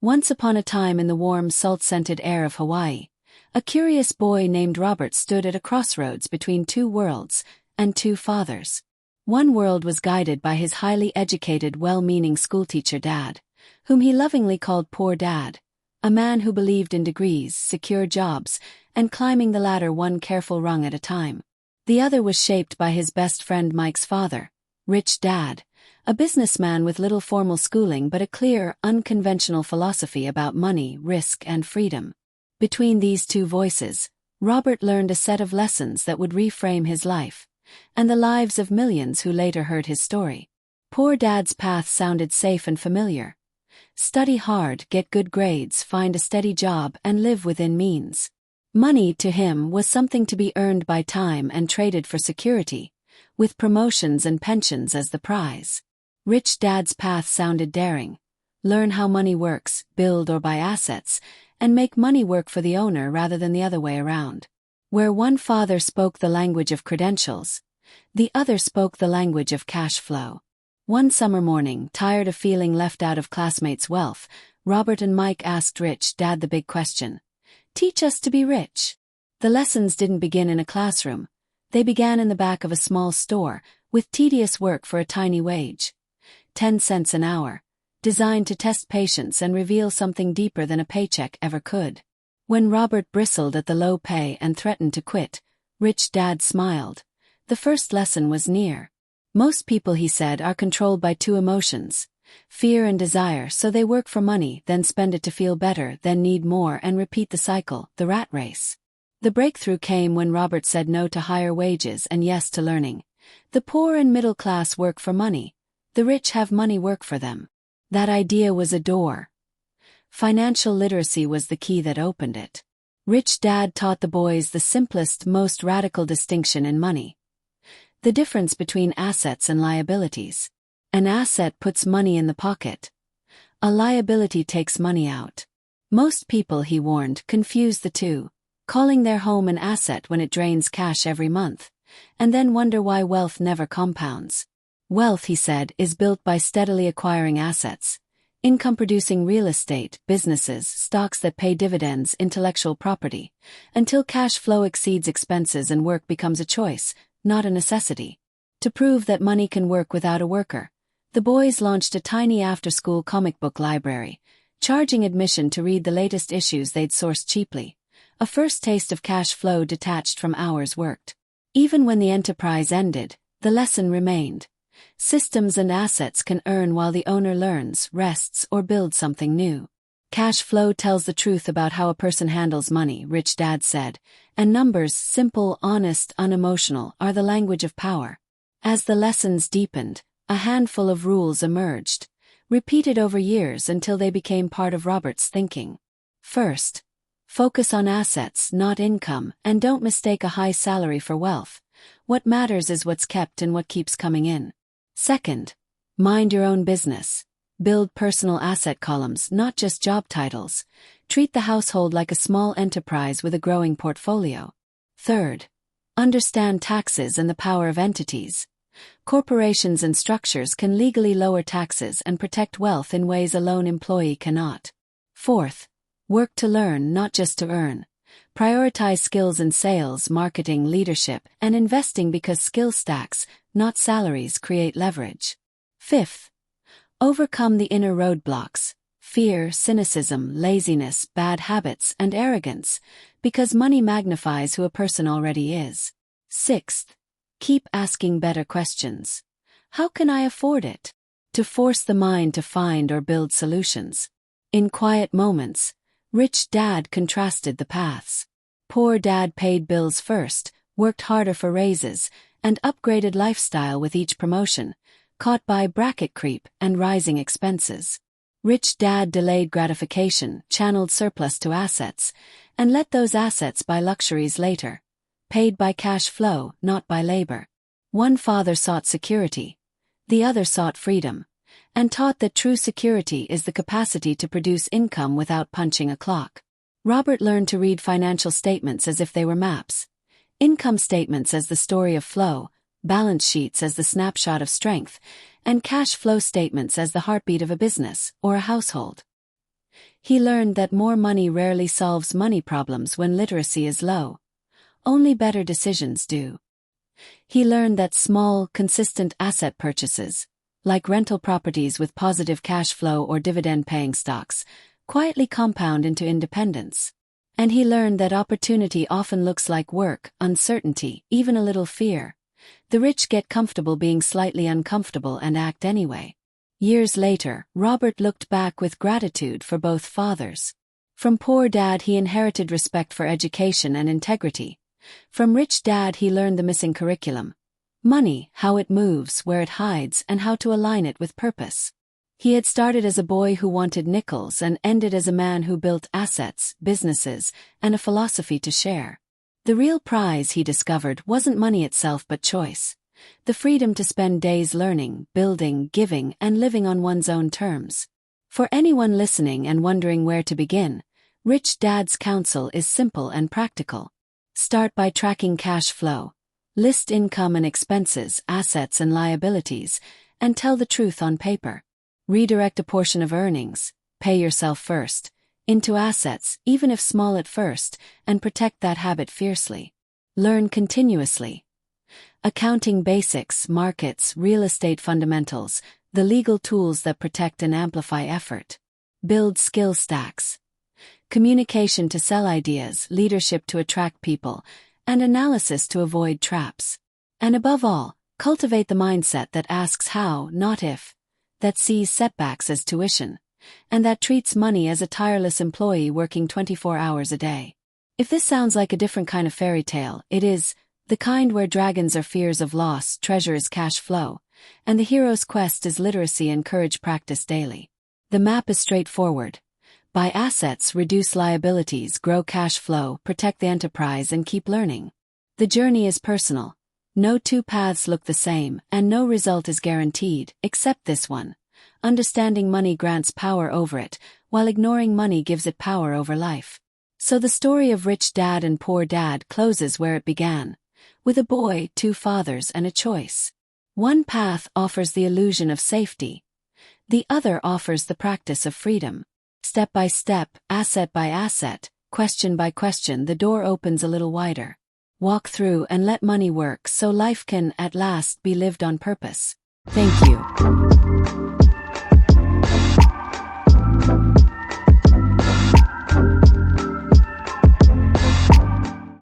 Once upon a time in the warm, salt-scented air of Hawaii, a curious boy named Robert stood at a crossroads between two worlds and two fathers. One world was guided by his highly educated, well-meaning schoolteacher Dad, whom he lovingly called Poor Dad, a man who believed in degrees, secure jobs, and climbing the ladder one careful rung at a time. The other was shaped by his best friend Mike's father, Rich Dad, a businessman with little formal schooling but a clear, unconventional philosophy about money, risk, and freedom. Between these two voices, Robert learned a set of lessons that would reframe his life, and the lives of millions who later heard his story. Poor Dad's path sounded safe and familiar. Study hard, get good grades, find a steady job, and live within means. Money, to him, was something to be earned by time and traded for security, with promotions and pensions as the prize. Rich Dad's path sounded daring. Learn how money works, build or buy assets, and make money work for the owner rather than the other way around. Where one father spoke the language of credentials, the other spoke the language of cash flow. One summer morning, tired of feeling left out of classmates' wealth, Robert and Mike asked Rich Dad the big question. Teach us to be rich. The lessons didn't begin in a classroom. They began in the back of a small store, with tedious work for a tiny wage. 10 cents an hour, designed to test patience and reveal something deeper than a paycheck ever could. When Robert bristled at the low pay and threatened to quit, Rich Dad smiled. The first lesson was near. Most people, he said, are controlled by two emotions, fear and desire, so they work for money, then spend it to feel better, then need more and repeat the cycle, the rat race. The breakthrough came when Robert said no to higher wages and yes to learning. The poor and middle class work for money. The rich have money work for them. That idea was a door. Financial literacy was the key that opened it. Rich Dad taught the boys the simplest, most radical distinction in money. The difference between assets and liabilities. An asset puts money in the pocket. A liability takes money out. Most people, he warned, confuse the two, calling their home an asset when it drains cash every month, and then wonder why wealth never compounds. Wealth, he said, is built by steadily acquiring assets, income-producing real estate, businesses, stocks that pay dividends, intellectual property, until cash flow exceeds expenses and work becomes a choice, not a necessity. To prove that money can work without a worker, the boys launched a tiny after-school comic book library, charging admission to read the latest issues they'd sourced cheaply, a first taste of cash flow detached from hours worked. Even when the enterprise ended, the lesson remained. Systems and assets can earn while the owner learns, rests, or builds something new. Cash flow tells the truth about how a person handles money, Rich Dad said, and numbers, simple, honest, unemotional, are the language of power. As the lessons deepened, a handful of rules emerged, repeated over years until they became part of Robert's thinking. First, focus on assets, not income, and don't mistake a high salary for wealth. What matters is what's kept and what keeps coming in. Second, mind your own business. Build personal asset columns, not just job titles. Treat the household like a small enterprise with a growing portfolio. Third, understand taxes and the power of entities. Corporations and structures can legally lower taxes and protect wealth in ways a lone employee cannot. Fourth, work to learn, not just to earn. Prioritize skills in sales, marketing, leadership, and investing because skill stacks, not salaries, create leverage. Fifth, overcome the inner roadblocks, fear, cynicism, laziness, bad habits, and arrogance, because money magnifies who a person already is. Sixth, keep asking better questions. How can I afford it? To force the mind to find or build solutions. In quiet moments, Rich Dad contrasted the paths. Poor Dad paid bills first, worked harder for raises, and upgraded lifestyle with each promotion, caught by bracket creep and rising expenses. Rich Dad delayed gratification, channeled surplus to assets, and let those assets buy luxuries later, paid by cash flow, not by labor. One father sought security, the other sought freedom, and taught that true security is the capacity to produce income without punching a clock. Robert learned to read financial statements as if they were maps, income statements as the story of flow, balance sheets as the snapshot of strength, and cash flow statements as the heartbeat of a business or a household. He learned that more money rarely solves money problems when literacy is low. Only better decisions do. He learned that small, consistent asset purchases, like rental properties with positive cash flow or dividend-paying stocks, quietly compound into independence. And he learned that opportunity often looks like work, uncertainty, even a little fear. The rich get comfortable being slightly uncomfortable and act anyway. Years later, Robert looked back with gratitude for both fathers. From poor dad he inherited respect for education and integrity. From rich dad he learned the missing curriculum. Money, how it moves, where it hides, and how to align it with purpose. He had started as a boy who wanted nickels and ended as a man who built assets, businesses, and a philosophy to share. The real prize, he discovered, wasn't money itself but choice. The freedom to spend days learning, building, giving, and living on one's own terms. For anyone listening and wondering where to begin, Rich Dad's counsel is simple and practical. Start by tracking cash flow. List income and expenses, assets and liabilities, and tell the truth on paper. Redirect a portion of earnings, pay yourself first, into assets, even if small at first, and protect that habit fiercely. Learn continuously. Accounting basics, markets, real estate fundamentals, the legal tools that protect and amplify effort. Build skill stacks. Communication to sell ideas, leadership to attract people, and analysis to avoid traps. And above all, cultivate the mindset that asks how, not if, that sees setbacks as tuition, and that treats money as a tireless employee working 24 hours a day. If this sounds like a different kind of fairy tale, it is, the kind where dragons are fears of loss, treasure is cash flow, and the hero's quest is literacy and courage practiced daily. The map is straightforward. Buy assets, reduce liabilities, grow cash flow, protect the enterprise, and keep learning. The journey is personal. No two paths look the same, and no result is guaranteed, except this one. Understanding money grants power over it, while ignoring money gives it power over life. So the story of Rich Dad and Poor Dad closes where it began, with a boy, two fathers, and a choice. One path offers the illusion of safety. The other offers the practice of freedom. Step by step, asset by asset, question by question, the door opens a little wider. Walk through and let money work so life can, at last, be lived on purpose. Thank you.